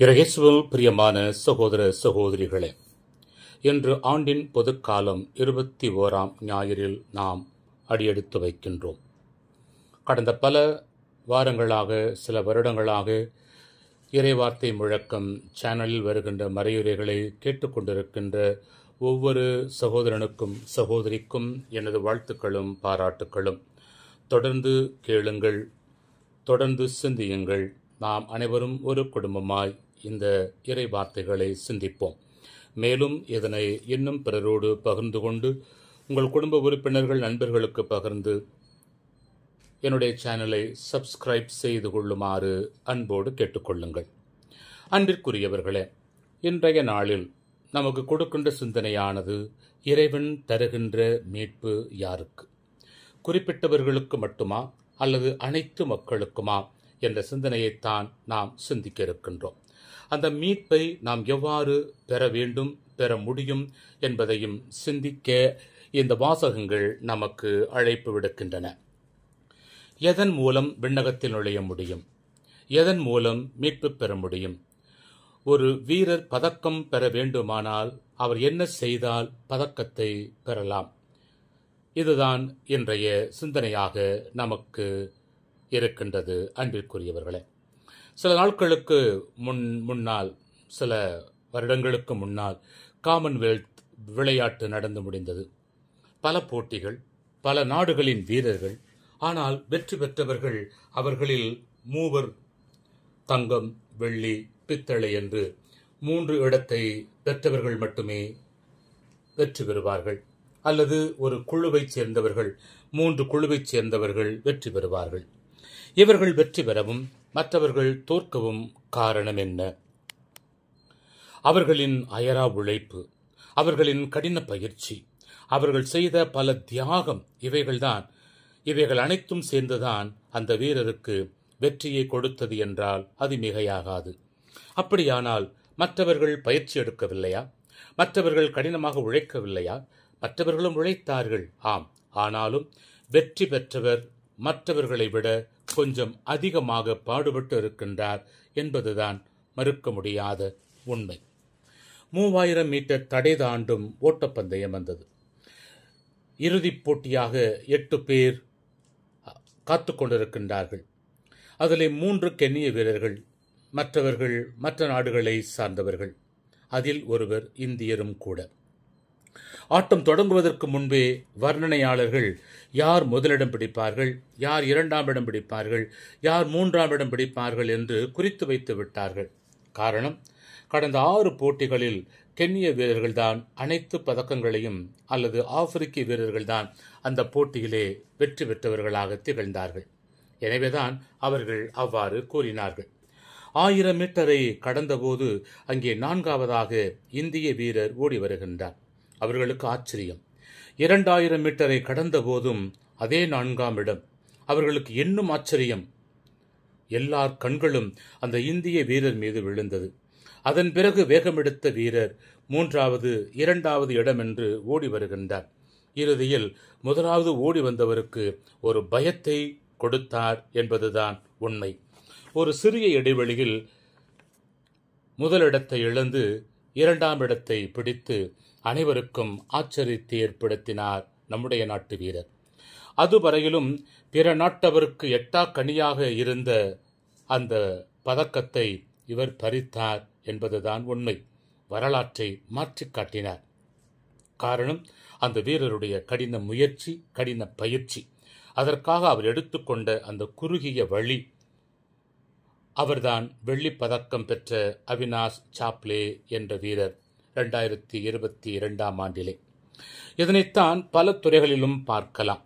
இயேசுவில் பிரியமான சகோதர சகோதரிகளே, இன்று ஆண்டின் பொதுக்காலம் 21ஆம் ஞாயிறில் நாம் அடியெடுத்து வைக்கின்றோம். கடந்த பல வாரங்களாக, சில வருடங்களாக இறைவார்த்தை முழக்கம் சேனலில் வருகின்ற மறையுரைகளை கேட்டுக்கொண்டிருக்கின்ற ஒவ்வொரு சகோதரனுக்கும் சகோதரிக்கும் எனது வாழ்த்துக்களும் பாராட்டுக்களும். தொடர்ந்து கேளுங்கள், தொடர்ந்து சிந்தியுங்கள். நாம் அனைவரும் ஒரு குடும்பமாய் இந்த இறை வார்த்தைகளை சிந்திப்போம். மேலும் இதனை இன்னும் பிறரோடு பகிர்ந்து கொண்டு உங்கள் குடும்ப உறுப்பினர்கள், நண்பர்களுக்கு பகிர்ந்து என்னுடைய சேனலை சப்ஸ்கிரைப் செய்து கொள்ளுமாறு அன்போடு கேட்டுக்கொள்ளுங்கள். அன்பிற்குரியவர்களே, இன்றைய நாளில் நமக்கு கொடுக்கின்ற சிந்தனையானது இறைவன் தருகின்ற மீட்பு யாருக்கு? குறிப்பிட்டவர்களுக்கு மட்டுமா அல்லது அனைத்து மக்களுக்குமா என்ற சிந்தனையைத்தான் நாம் சிந்திக்க இருக்கின்றோம். அந்த மீட்பை நாம் எவ்வாறு பெற வேண்டும், பெற முடியும் என்பதையும் சிந்திக்க இந்த வாசகங்கள் நமக்கு அழைப்பு விடுக்கின்றன. எதன் மூலம் விண்ணகத்தில் நுழைய முடியும்? எதன் மூலம் மீட்பு பெற முடியும்? ஒரு வீரர் பதக்கம் பெற வேண்டுமானால் அவர் என்ன செய்தால் பதக்கத்தை பெறலாம்? இதுதான் இன்றைய சிந்தனையாக நமக்கு இருக்கின்றது. அன்பிற்குரியவர்களே, சில நாட்களுக்கு முன்னால், சில வருடங்களுக்கு முன்னால் காமன்வெல்த் விளையாட்டு நடந்து முடிந்தது. பல போட்டிகள், பல நாடுகளின் வீரர்கள். ஆனால் வெற்றி பெற்றவர்கள் அவர்களில் 3 தங்கம், வெள்ளி, பித்தளை என்று 3 இடத்தை பெற்றவர்கள் மட்டுமே வெற்றி பெறுவார்கள். அல்லது ஒரு குழுவைச் சேர்ந்தவர்கள், 3 குழுவைச் சேர்ந்தவர்கள் வெற்றி பெறுவார்கள். இவர்கள் வெற்றி பெறவும் மற்றவர்கள் தோற்கவும் காரணம் என்ன? அவர்களின் அயரா உழைப்பு, அவர்களின் கடின பயிற்சி, அவர்கள் செய்த பல தியாகம், இவைகள் அனைத்தும் சேர்ந்துதான் அந்த வீரருக்கு வெற்றியை கொடுத்தது என்றால் அது மிகையாகாது. அப்படியானால் மற்றவர்கள் பயிற்சி எடுக்கவில்லையா? மற்றவர்கள் கடினமாக உழைக்கவில்லையா? மற்றவர்களும் உழைத்தார்கள், ஆம். ஆனாலும் வெற்றி பெற்றவர் மற்றவர்களை விட கொஞ்சம் அதிகமாக பாடுபட்டு இருக்கின்றார் என்பதுதான் மறுக்க முடியாத உண்மை. 3000 மீட்டர் தடை தாண்டும் ஓட்டப்பந்தயம் வந்தது. இறுதிப் போட்டியாக 8 பேர் காத்து கொண்டிருக்கின்றார்கள். அதிலே 3 கென்னிய வீரர்கள், மற்றவர்கள் மற்ற நாடுகளை சார்ந்தவர்கள். அதில் ஒருவர் இந்தியரும் கூட. ஆட்டம் தொடங்குவதற்கு முன்பே வர்ணனையாளர்கள் யார் முதலிடம் பிடிப்பார்கள், யார் 2ஆம் இடம் பிடிப்பார்கள், யார் 3ஆம் இடம் பிடிப்பார்கள் என்று குறித்து வைத்து விட்டார்கள். காரணம், கடந்த 6 போட்டிகளில் கென்னிய வீரர்கள்தான் அனைத்து பதக்கங்களையும், அல்லது ஆப்பிரிக்க வீரர்கள்தான் அந்த போட்டியிலே வெற்றி பெற்றவர்களாக திகழ்ந்தார்கள். எனவேதான் அவர்கள் அவ்வாறு கூறினார்கள். 1000 மீட்டரை கடந்தபோது அங்கே 4ஆவதாக இந்திய வீரர் ஓடி வருகின்றார். அவர்களுக்கு ஆச்சரியம். 2000 மீட்டரை கடந்த போதும் அதே 4ஆம் இடம். அவர்களுக்கு இன்னும் ஆச்சரியம். எல்லார் கண்களும் அந்த இந்திய வீரர் மீது விழுந்தது. அதன் பிறகு வேகமெடுத்த வீரர் 3வது, 2வது இடம் என்று ஓடி வருகின்றார். இறுதியில் முதலாவது ஓடி வந்தவருக்கு ஒரு பயத்தை கொடுத்தார் என்பதுதான் உண்மை. ஒரு சிறிய இடைவெளியில் முதலிடத்தை இழந்து 2ஆம் இடத்தை பிடித்து அனைவருக்கும் ஆச்சரியத்தை ஏற்படுத்தினார் நம்முடைய நாட்டு வீரர். அதுவரையிலும் பிற நாட்டவருக்கு எட்டா கனியாக இருந்த அந்த பதக்கத்தை இவர் பறித்தார் என்பதுதான் உண்மை. வரலாற்றை மாற்றி காட்டினார். காரணம், அந்த வீரருடைய கடின முயற்சி, கடின பயிற்சி. அதற்காக அவர் எடுத்துக்கொண்ட அந்த குறுகிய வழி. அவர்தான் வெள்ளி பதக்கம் பெற்ற அவினாஷ் சாப்லே என்ற வீரர் 2022ஆம் ஆண்டிலே. இதனைத்தான் பல துறைகளிலும் பார்க்கலாம்.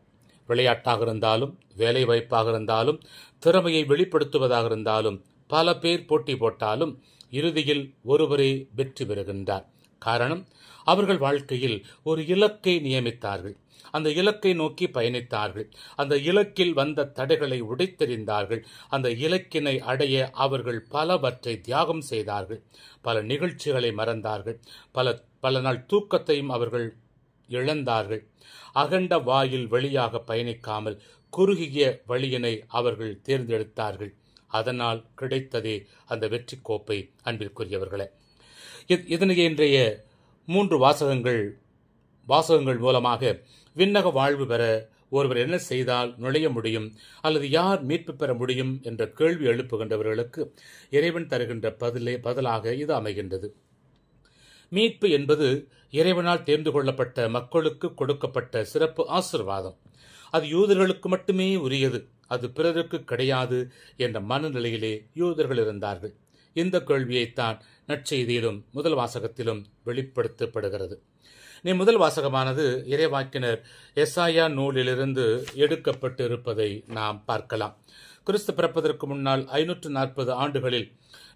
விளையாட்டாக இருந்தாலும், வேலை வாய்ப்பாக இருந்தாலும், திறமையை வெளிப்படுத்துவதாக இருந்தாலும், பல பேர் போட்டி போட்டாலும் இறுதியில் ஒருவரே வெற்றி பெறுகின்றார். காரணம், அவர்கள் வாழ்க்கையில் ஒரு இலக்கை நியமித்தார்கள். அந்த இலக்கை நோக்கி பயணித்தார்கள். அந்த இலக்கில் வந்த தடைகளை உடைத்தெறிந்தார்கள். அந்த இலக்கினை அடைய அவர்கள் பலவற்றை தியாகம் செய்தார்கள். பல நிகழ்ச்சிகளை மறந்தார்கள். பல நாள் தூக்கத்தையும் அவர்கள் இழந்தார்கள். அகண்ட வாயில் வழியாக பயணிக்காமல் குறுகிய வழியினை அவர்கள் தேர்ந்தெடுத்தார்கள். அதனால் கிடைத்ததே அந்த வெற்றி கோப்பை. அன்பிற்குரியவர்களே, இதனையே இன்றைய 3 வாசகங்கள் மூலமாக விண்ணக வாழ்வு பெற ஒருவர் என்ன செய்தால் நுழைய முடியும் அல்லது யார் மீட்பு பெற முடியும் என்ற கேள்வி எழுப்புகின்றவர்களுக்கு இறைவன் தருகின்ற பதிலாக இது அமைகின்றது. மீட்பு என்பது இறைவனால் தேர்ந்து கொள்ளப்பட்ட மக்களுக்கு கொடுக்கப்பட்ட சிறப்பு ஆசீர்வாதம். அது யூதர்களுக்கு மட்டுமே உரியது, அது பிறருக்கு கிடையாது என்ற மனநிலையிலே யூதர்கள் இருந்தார்கள். இந்த கேள்வியைத்தான் நற்செய்தியிலும் முதல் வாசகத்திலும் வெளிப்படுத்தப்படுகிறது. முதல் வாசகமானது இறைவாக்கினர் எசாயா நூலிலிருந்து எடுக்கப்பட்டு இருப்பதை நாம் பார்க்கலாம். கிறிஸ்து பிறப்பதற்கு முன்னால் 540 ஆண்டுகளில்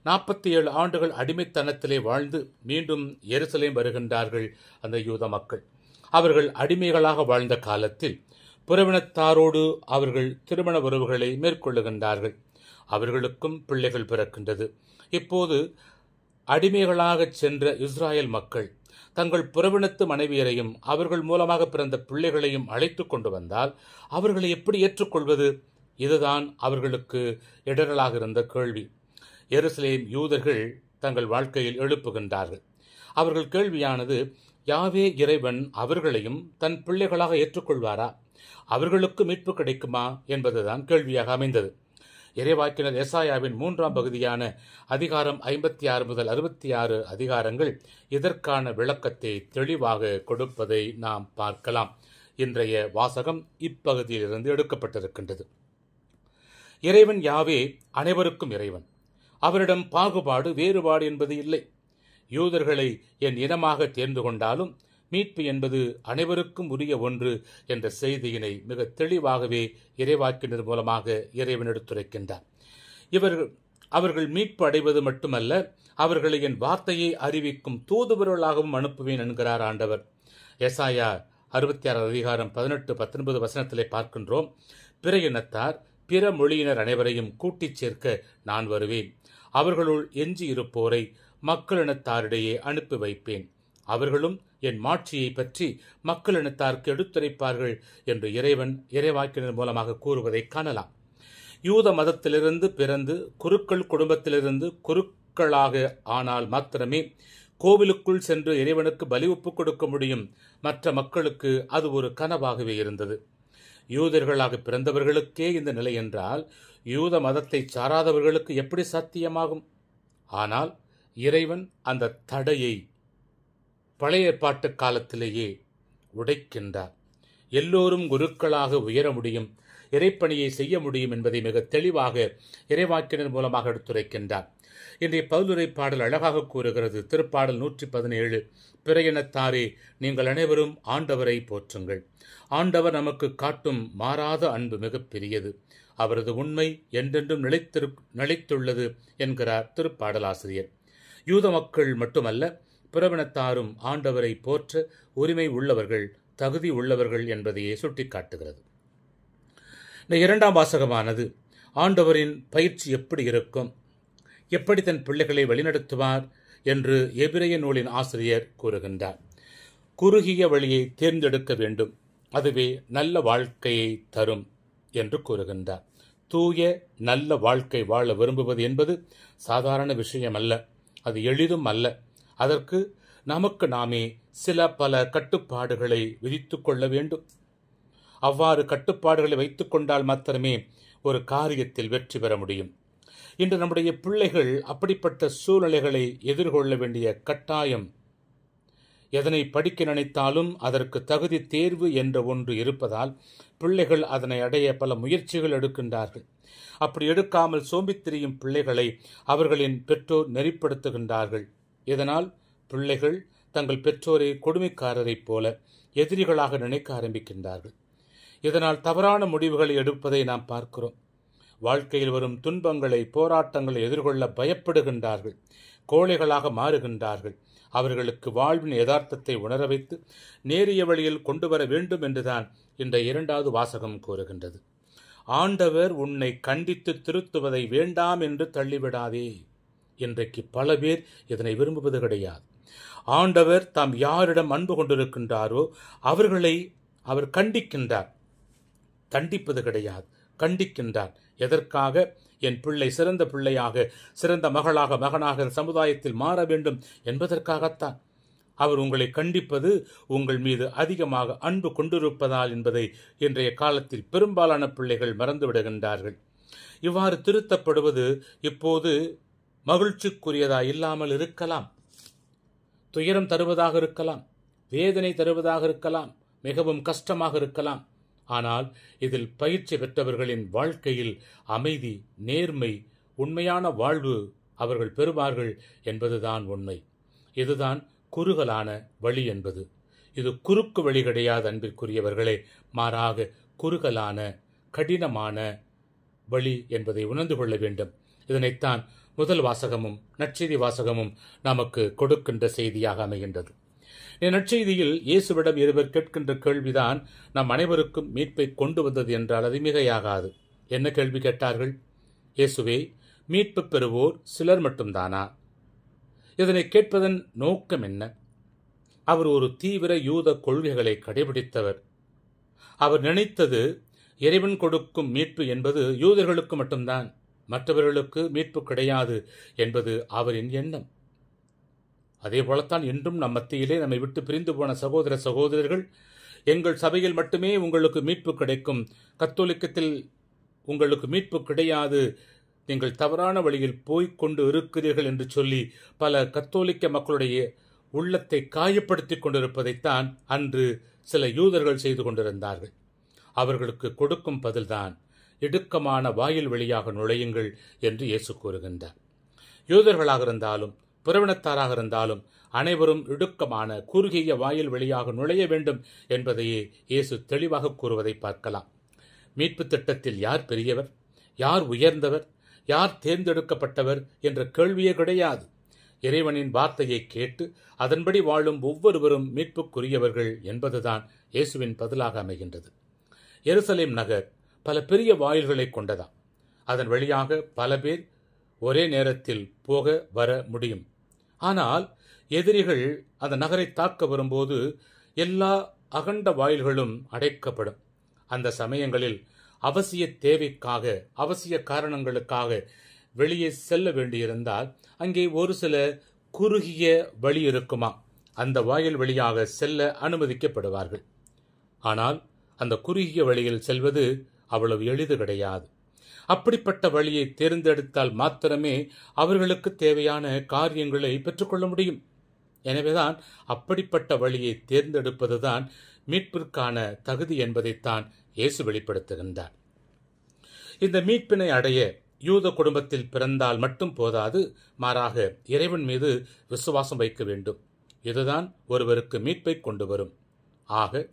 47 ஆண்டுகள் அடிமைத்தனத்திலே வாழ்ந்து மீண்டும் எருசலேம் வருகின்றார்கள் அந்த யூத மக்கள். அவர்கள் அடிமைகளாக வாழ்ந்த காலத்தில் புறவினத்தாரோடு அவர்கள் திருமண உறவுகளை மேற்கொள்ளுகின்றார்கள். அவர்களுக்கும் பிள்ளைகள் பிறக்கின்றது. இப்போது அடிமைகளாக சென்ற இஸ்ராயல் மக்கள் தங்கள் புறவினத்து மனைவியரையும் அவர்கள் மூலமாக பிறந்த பிள்ளைகளையும் அழைத்து கொண்டு வந்தால் அவர்களை எப்படி ஏற்றுக்கொள்வது? இதுதான் அவர்களுக்கு இடரலாக இருந்த கேள்வி. எருசலேம் யூதர்கள் தங்கள் வாழ்க்கையில் எழுப்புகின்றார்கள். அவர்கள் கேள்வியானது, யாவே இறைவன் அவர்களையும் தன் பிள்ளைகளாக ஏற்றுக்கொள்வாரா? அவர்களுக்கு மீட்பு கிடைக்குமா என்பதுதான் கேள்வியாக அமைந்தது. இறைவாக்கினர் எசாயாவின் 3ஆம் பகுதியான அதிகாரம் 56 முதல் 66 அதிகாரங்கள் இதற்கான விளக்கத்தை தெளிவாக கொடுப்பதை நாம் பார்க்கலாம். இன்றைய வாசகம் இப்பகுதியிலிருந்து எடுக்கப்பட்டிருக்கின்றது. இறைவன் யாவே அனைவருக்கும் இறைவன். அவரிடம் பாகுபாடு வேறுபாடு என்பது இல்லை. யூதர்களை என் இனமாக தேர்ந்து கொண்டாலும் மீட்பு என்பது அனைவருக்கும் உரிய ஒன்று என்ற செய்தியினை மிக தெளிவாகவே இறைவாக்கினர் மூலமாக இறைவன் எடுத்துரைக்கின்றார். அவர்கள் மீட்பு அடைவது மட்டுமல்ல, அவர்களை என் வார்த்தையை அறிவிக்கும் தூதுவர்களாகவும் அனுப்புவேன் என்கிறார் ஆண்டவர். எசாயா 66 அதிகாரம் 18-19 வசனத்திலே பார்க்கின்றோம். பிற இனத்தார் பிற மொழியினர் அனைவரையும் கூட்டிச் சேர்க்க நான் வருவேன். அவர்களுள் எஞ்சி இருப்போரை மக்களினத்தாரிடையே அனுப்பி வைப்பேன். அவர்களும் என் மாட்சியை பற்றி மக்களினத்தாருக்கு எடுத்துரைப்பார்கள் என்று இறைவன் இறைவாக்கினர் மூலமாக கூறுவதை காணலாம். யூத மதத்திலிருந்து பிறந்து குருக்கள் குடும்பத்திலிருந்து குருக்களாக ஆனால் மாத்திரமே கோவிலுக்குள் சென்று இறைவனுக்கு பலி ஒப்பு கொடுக்க முடியும். மற்ற மக்களுக்கு அது ஒரு கனவாகவே இருந்தது. யூதர்களாக பிறந்தவர்களுக்கே இந்த நிலை என்றால் யூத மதத்தை சாராதவர்களுக்கு எப்படி சாத்தியமாகும்? ஆனால் இறைவன் அந்த தடையை பழைய ஏற்பாட்டு காலத்திலேயே உடைக்கின்றார். எல்லோரும் குருக்களாக உயர முடியும், இறைப்பணியை செய்ய முடியும் என்பதை மிக தெளிவாக இறைவாக்கினர் மூலமாக எடுத்துரைக்கின்றார். இன்றைய பவுலுரை பாடல் அழகாக கூறுகிறது. திருப்பாடல் 117, பிற இனத்தாரே நீங்கள் அனைவரும் ஆண்டவரை போற்றுங்கள். ஆண்டவர் நமக்கு காட்டும் மாறாத அன்பு மிகப் பெரியது. அவரது உண்மை என்றென்றும் நிலைத்துள்ளது என்கிறார் திருப்பாடலாசிரியர். யூத மக்கள் மட்டுமல்ல, புறவினத்தாரும் ஆண்டவரை போற்ற உரிமை உள்ளவர்கள், தகுதி உள்ளவர்கள் என்பதையே சுட்டிக்காட்டுகிறது. இந்த 2ஆம் வாசகமானது ஆண்டவரின் பயிற்சி எப்படி இருக்கும், எப்படி தன் பிள்ளைகளை வழிநடத்துவார் என்று எபிரேய நூலின் ஆசிரியர் கூறுகின்றார். குறுகிய வழியை தேர்ந்தெடுக்க வேண்டும், அதுவே நல்ல வாழ்க்கையை தரும் என்று கூறுகின்றார். தூய நல்ல வாழ்க்கை வாழ விரும்புவது என்பது சாதாரண விஷயம் அல்ல, அது எளிதும் அல்ல. அதற்கு நமக்கு நாமே பல கட்டுப்பாடுகளை விதித்துக் கொள்ள வேண்டும். அவ்வாறு கட்டுப்பாடுகளை வைத்துக் கொண்டால் மாத்திரமே ஒரு காரியத்தில் வெற்றி பெற முடியும். இன்று நம்முடைய பிள்ளைகள் அப்படிப்பட்ட சூழ்நிலைகளை எதிர்கொள்ள வேண்டிய கட்டாயம். எதனை படிக்க நினைத்தாலும் அதற்கு தகுதி தேர்வு என்ற ஒன்று இருப்பதால் பிள்ளைகள் அதனை அடைய பல முயற்சிகள் எடுக்கின்றார்கள். அப்படி எடுக்காமல் சோம்பித் திரியும் பிள்ளைகளை அவர்களின் பெற்றோர் நெறிப்படுத்துகின்றார்கள். இதனால் பிள்ளைகள் தங்கள் பெற்றோரை கொடுமைக்காரரைப் போல எதிரிகளாக நினைக்க ஆரம்பிக்கின்றார்கள். இதனால் தவறான முடிவுகளை எடுப்பதை நாம் பார்க்கிறோம். வாழ்க்கையில் வரும் துன்பங்களை, போராட்டங்களை எதிர்கொள்ள பயப்படுகின்றார்கள், கோழைகளாக மாறுகின்றார்கள். அவர்களுக்கு வாழ்வின் யதார்த்தத்தை உணர வைத்து நேரிய வழியில் கொண்டு வர வேண்டும் என்றுதான் இந்த 2வது வாசகம் கூறுகின்றது. ஆண்டவர் உன்னை கண்டித்து திருத்துவதை வேண்டாம் என்று தள்ளிவிடாதே. இன்றைக்கு பல பேர் இதனை விரும்புவது கிடையாது. ஆண்டவர் தாம் யாரிடம் அன்பு கொண்டிருக்கின்றாரோ அவர்களை அவர் கண்டிக்கின்றார். தண்டிப்பது கிடையாது, கண்டிக்கின்றார். எதற்காக? என் பிள்ளை சிறந்த பிள்ளையாக, சிறந்த மகளாக, மகனாக சமுதாயத்தில் மாற வேண்டும் என்பதற்காகத்தான். அவர் உங்களை கண்டிப்பது உங்கள் மீது அதிகமாக அன்பு கொண்டிருப்பதால் என்பதை இன்றைய காலத்தில் பெரும்பாலான பிள்ளைகள் மறந்துவிடுகின்றார்கள். இவ்வாறு திருத்தப்படுவது இப்போது மகிழ்ச்சிக்குரியதாக இல்லாமல் இருக்கலாம், துயரம் தருவதாக இருக்கலாம், வேதனை தருவதாக இருக்கலாம், மிகவும் கஷ்டமாக இருக்கலாம். ஆனால் இதில் பயிற்சி பெற்றவர்களின் வாழ்க்கையில் அமைதி, நேர்மை, உண்மையான வாழ்வு அவர்கள் பெறுவார்கள் என்பதுதான் உண்மை. இதுதான் குறுகலான வழி என்பது. இது குறுக்கு வழி கிடையாது அன்பிற்குரியவர்களே, மாறாக குறுகலான கடினமான வழி என்பதை உணர்ந்து கொள்ள வேண்டும். இதனைத்தான் முதல் வாசகமும் நற்செய்தி வாசகமும் நமக்கு கொடுக்கின்ற செய்தியாக அமைகின்றது. நற்செய்தியில் இயேசுவிடம் இருவர் கேட்கின்ற கேள்விதான் நம் அனைவருக்கும் மீட்பை கொண்டு வந்தது என்றால் அது மிகையாகாது. என்ன கேள்வி கேட்டார்கள்? இயேசுவே, மீட்பு பெறுவோர் சிலர் மட்டும்தானா? இதனை கேட்பதன் நோக்கம் என்ன? அவர் ஒரு தீவிர யூத கொள்கைகளை கடைபிடித்தவர். அவர் நினைத்தது இறைவன் கொடுக்கும் மீட்பு என்பது யூதர்களுக்கு மட்டும்தான், மற்றவர்களுக்கு மீட்பு கிடையாது என்பது அவரின் எண்ணம். அதே போலத்தான் இன்றும் நம் மத்தியிலே நம்மை விட்டு பிரிந்து போன சகோதர சகோதரர்கள், எங்கள் சபையில் மட்டுமே உங்களுக்கு மீட்பு கிடைக்கும், கத்தோலிக்கத்தில் உங்களுக்கு மீட்பு கிடையாது, நீங்கள் தவறான வழியில் போய்கொண்டு இருக்கிறீர்கள் என்று சொல்லி பல கத்தோலிக்க மக்களுடைய உள்ளத்தை காயப்படுத்திக் கொண்டிருப்பதைத்தான் அன்று சில யூதர்கள் செய்து கொண்டிருந்தார்கள். அவர்களுக்கு கொடுக்கும் பதில்தான் இடுக்கமான வாயில் வழியாக நுழையுங்கள் என்று இயேசு கூறுகின்றார். யூதர்களாக இருந்தாலும் புறவினத்தாராக இருந்தாலும் அனைவரும் இடுக்கமான குறுகிய வாயில் வழியாக நுழைய வேண்டும் என்பதையே இயேசு தெளிவாக கூறுவதை பார்க்கலாம். மீட்பு திட்டத்தில் யார் பெரியவர், யார் உயர்ந்தவர், யார் தேர்ந்தெடுக்கப்பட்டவர் என்ற கேள்வியே கிடையாது. இறைவனின் வார்த்தையை கேட்டு அதன்படி வாழும் ஒவ்வொருவரும் மீட்புக்குரியவர்கள் என்பதுதான் இயேசுவின் பதிலாக அமைகின்றது. எருசலேம் நகர் பல பெரிய வாயில்களை கொண்டதாம். அதன் வழியாக பல பேர் ஒரே நேரத்தில் போக வர முடியும். ஆனால் எதிரிகள் அந்த நகரை தாக்க வரும்போது எல்லா அகண்ட வாயில்களும் அடைக்கப்படும். அந்த சமயங்களில் அவசிய தேவைக்காக, அவசிய காரணங்களுக்காக வெளியே செல்ல வேண்டியிருந்தால் அங்கே ஒரு சில குறுகிய வழி இருக்குமா, அந்த வாயில் வழியாக செல்ல அனுமதிக்கப்படுவார்கள். ஆனால் அந்த குறுகிய வழியில் செல்வது அவ்வளவு எளிது கிடையாது. அப்படிப்பட்ட வழியை தேர்ந்தெடுத்தால் மாத்திரமே அவர்களுக்கு தேவையான காரியங்களை பெற்றுக்கொள்ள முடியும். எனவேதான் அப்படிப்பட்ட வழியை தேர்ந்தெடுப்பதுதான் மீட்பிற்கான தகுதி என்பதைத்தான் இயேசு வெளிப்படுத்துகின்றார். இந்த மீட்பினை அடைய யூத குடும்பத்தில் பிறந்தால் மட்டும் போதாது, மாறாக இறைவன் மீது விசுவாசம் வைக்க வேண்டும். இதுதான் ஒருவருக்கு மீட்பை கொண்டு வரும். ஆக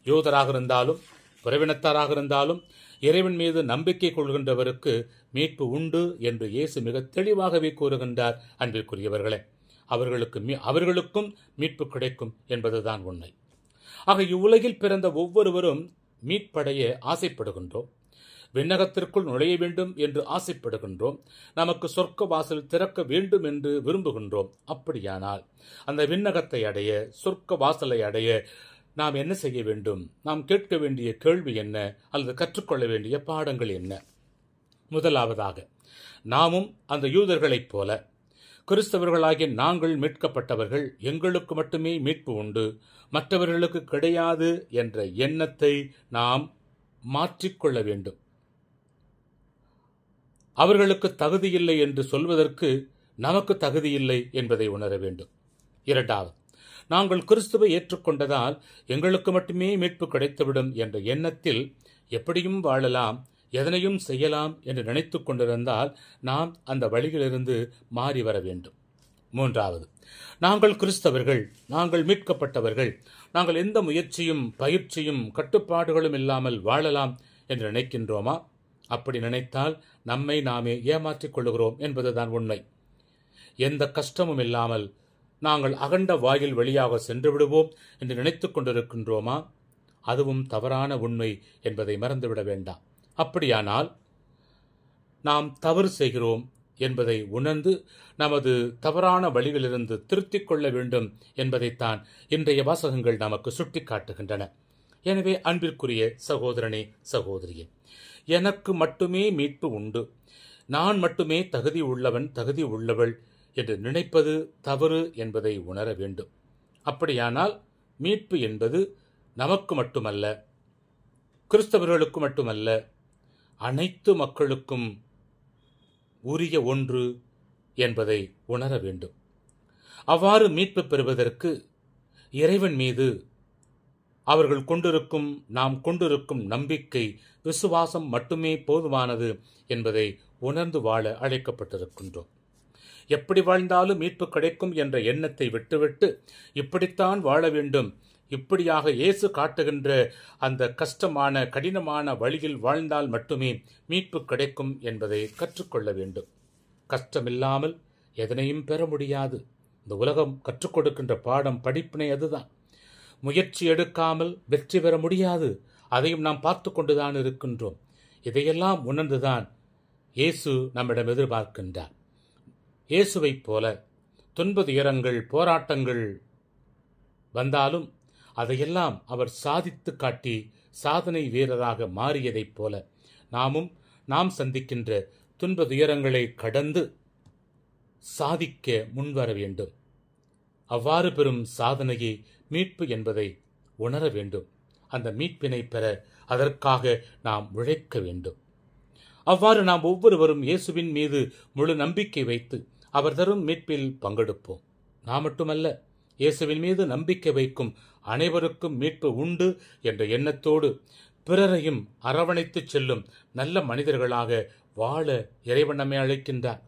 யூதராக இருந்தாலும் புறவினத்தாராக இருந்தாலும் இறைவன் மீது நம்பிக்கை கொள்கின்றவருக்கு மீட்பு உண்டு என்று இயேசு மிக தெளிவாகவே கூறுகின்றார். அன்பிற்குரியவர்களே, அவர்களுக்கும் மீட்பு கிடைக்கும் என்பதுதான் உண்மை. ஆக இவ்வுலகில் பிறந்த ஒவ்வொருவரும் மீட்படைய ஆசைப்படுகின்றோம். விண்ணகத்திற்குள் நுழைய வேண்டும் என்று ஆசைப்படுகின்றோம். நமக்கு சொர்க்க வாசல் திறக்க வேண்டும் என்று விரும்புகின்றோம். அப்படியானால் அந்த விண்ணகத்தை அடைய, சொர்க்க வாசலை அடைய நாம் என்ன செய்ய வேண்டும்? நாம் கேட்க வேண்டிய கேள்வி என்ன, அல்லது கற்றுக்கொள்ள வேண்டிய பாடங்கள் என்ன? முதலாவதாக, நாமும் அந்த யூதர்களைப் போல கிறிஸ்தவர்களாகிய நாங்கள் மீட்கப்பட்டவர்கள், எங்களுக்கு மட்டுமே மீட்பு உண்டு, மற்றவர்களுக்கு கிடையாது என்ற எண்ணத்தை நாம் மாற்றிக்கொள்ள வேண்டும். அவர்களுக்கு தகுதியில்லை என்று சொல்வதற்கு நமக்கு தகுதியில்லை என்பதை உணர வேண்டும். இரண்டாவது, நாங்கள் கிறிஸ்துவை ஏற்றுக்கொண்டதால் எங்களுக்கு மட்டுமே மீட்பு கிடைத்துவிடும் என்ற எண்ணத்தில் எப்படியும் வாழலாம், எதனையும் செய்யலாம் என்று நினைத்து கொண்டிருந்தால் நாம் அந்த வழியிலிருந்து மாறி வர வேண்டும். மூன்றாவது, நாங்கள் கிறிஸ்தவர்கள், நாங்கள் மீட்கப்பட்டவர்கள், நாங்கள் எந்த முயற்சியும் பயிற்சியும் கட்டுப்பாடுகளும் இல்லாமல் வாழலாம் என்று நினைக்கின்றோமா? அப்படி நினைத்தால் நம்மை நாமே ஏமாற்றிக் கொள்கிறோம் என்பதுதான் உண்மை. எந்த கஷ்டமும் இல்லாமல் நாங்கள் அகண்ட வாயில் வழியாக சென்று விடுவோம் என்று நினைத்துக் கொண்டிருக்கின்றோமா? அதுவும் தவறான உண்மை என்பதை மறந்துவிட வேண்டாம். அப்படியானால் நாம் தவறு செய்கிறோம் என்பதை உணர்ந்து நமது தவறான வழிகளிலிருந்து திருத்திக் கொள்ள வேண்டும் என்பதைத்தான் இன்றைய வாசகங்கள் நமக்கு சுட்டி காட்டுகின்றன. எனவே அன்பிற்குரிய சகோதரனே, சகோதரியே, எனக்கு மட்டுமே மீட்பு உண்டு, நான் மட்டுமே தகுதி உள்ளவன், தகுதி உள்ளவள் என்று நினைப்பது தவறு என்பதை உணர வேண்டும். அப்படியானால் மீட்பு என்பது நமக்கு மட்டுமல்ல, கிறிஸ்தவர்களுக்கு மட்டுமல்ல, அனைத்து மக்களுக்கும் உரிய ஒன்று என்பதை உணர வேண்டும். அவ்வாறு மீட்பு பெறுவதற்கு இறைவன் மீது அவர்கள் கொண்டிருக்கும், நாம் கொண்டிருக்கும் நம்பிக்கை, விசுவாசம் மட்டுமே போதுமானது என்பதை உணர்ந்து வாழ அழைக்கப்பட்டிருக்கின்றோம். எப்படி வாழ்ந்தாலும் மீட்பு கிடைக்கும் என்ற எண்ணத்தை விட்டுவிட்டு இப்படித்தான் வாழ வேண்டும், இப்படியாக இயேசு காட்டுகின்ற அந்த கஷ்டமான கடினமான வழியில் வாழ்ந்தால் மட்டுமே மீட்பு கிடைக்கும் என்பதை கற்றுக்கொள்ள வேண்டும். கஷ்டமில்லாமல் எதனையும் பெற முடியாது. இந்த உலகம் கற்றுக் கொடுக்கின்ற பாடம், படிப்பினை அதுதான். முயற்சி எடுக்காமல் வெற்றி பெற முடியாது. அதையும் நாம் பார்த்து கொண்டுதான் இருக்கின்றோம். இதையெல்லாம் உணர்ந்துதான் இயேசு நம்மிடம் எதிர்பார்க்கின்றார். இயேசுவைப் போல துன்ப துயரங்கள், போராட்டங்கள் வந்தாலும் அதையெல்லாம் அவர் சாதித்து காட்டி சாதனை வீரராக மாறியதைப் போல நாம் சந்திக்கின்ற துன்ப துயரங்களை கடந்து சாதிக்க முன்வர வேண்டும். அவ்வாறு பெறும் சாதனையை மீட்பு என்பதை உணர வேண்டும். அந்த மீட்பினை பெற அதற்காக நாம் உழைக்க வேண்டும். அவ்வாறு நாம் ஒவ்வொருவரும் இயேசுவின் மீது முழு நம்பிக்கை வைத்து அவர் தரும் மீட்பில் பங்கெடுப்போம். நாம் மட்டுமல்ல, இயேசுவின் மீது நம்பிக்கை வைக்கும் அனைவருக்கும் மீட்பு உண்டு என்ற எண்ணத்தோடு பிறரையும் அரவணைத்து செல்லும் நல்ல மனிதர்களாக வாழ இறைவன் நம்மை அழைக்கின்றார்.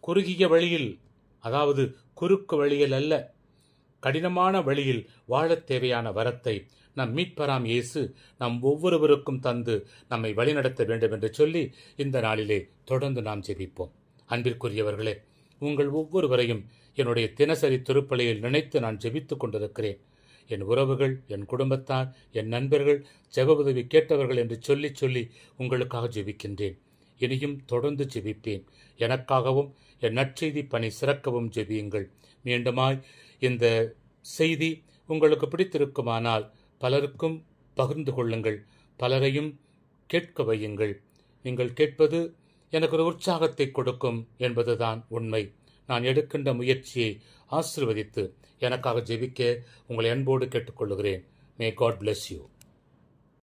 குறுகிய வழியில், அதாவது குறுக்கு வழியில் அல்ல, கடினமான வழியில் வாழத் தேவையான வரத்தை நம் மீட்பராம் இயேசு நம் ஒவ்வொருவருக்கும் தந்து நம்மை வழிநடத்த வேண்டும் என்று சொல்லி இந்த நாளிலே தொடர்ந்து நாம் ஜெபிப்போம். அன்பிற்குரியவர்களே, உங்கள் ஒவ்வொருவரையும் என்னுடைய தினசரி திருப்பலியில் நினைத்து நான் ஜெபித்துக் கொண்டிருக்கிறேன். என் உறவுகள், என் குடும்பத்தார், என் நண்பர்கள், ஜெப உதவி கேட்டவர்கள் என்று சொல்லி சொல்லி உங்களுக்காக ஜெபிக்கின்றேன். இனியும் தொடர்ந்து ஜெபிப்பேன். எனக்காகவும் என் நற்செய்தி பணி சிறக்கவும் ஜெபியுங்கள். மீண்டுமாய் இந்த செய்தி உங்களுக்கு பிடித்திருக்குமானால் பலருக்கும் பகிர்ந்து கொள்ளுங்கள், பலரையும் கேட்க வையுங்கள். நீங்கள் கேட்பது எனக்கு ஒரு உற்சாகத்தை கொடுக்கும் என்பதுதான் உண்மை. நான் எடுக்கின்ற முயற்சியை ஆசீர்வதித்து எனக்காக ஜெபிக்க உங்களை அன்போடு கேட்டுக்கொள்கிறேன். May God bless you.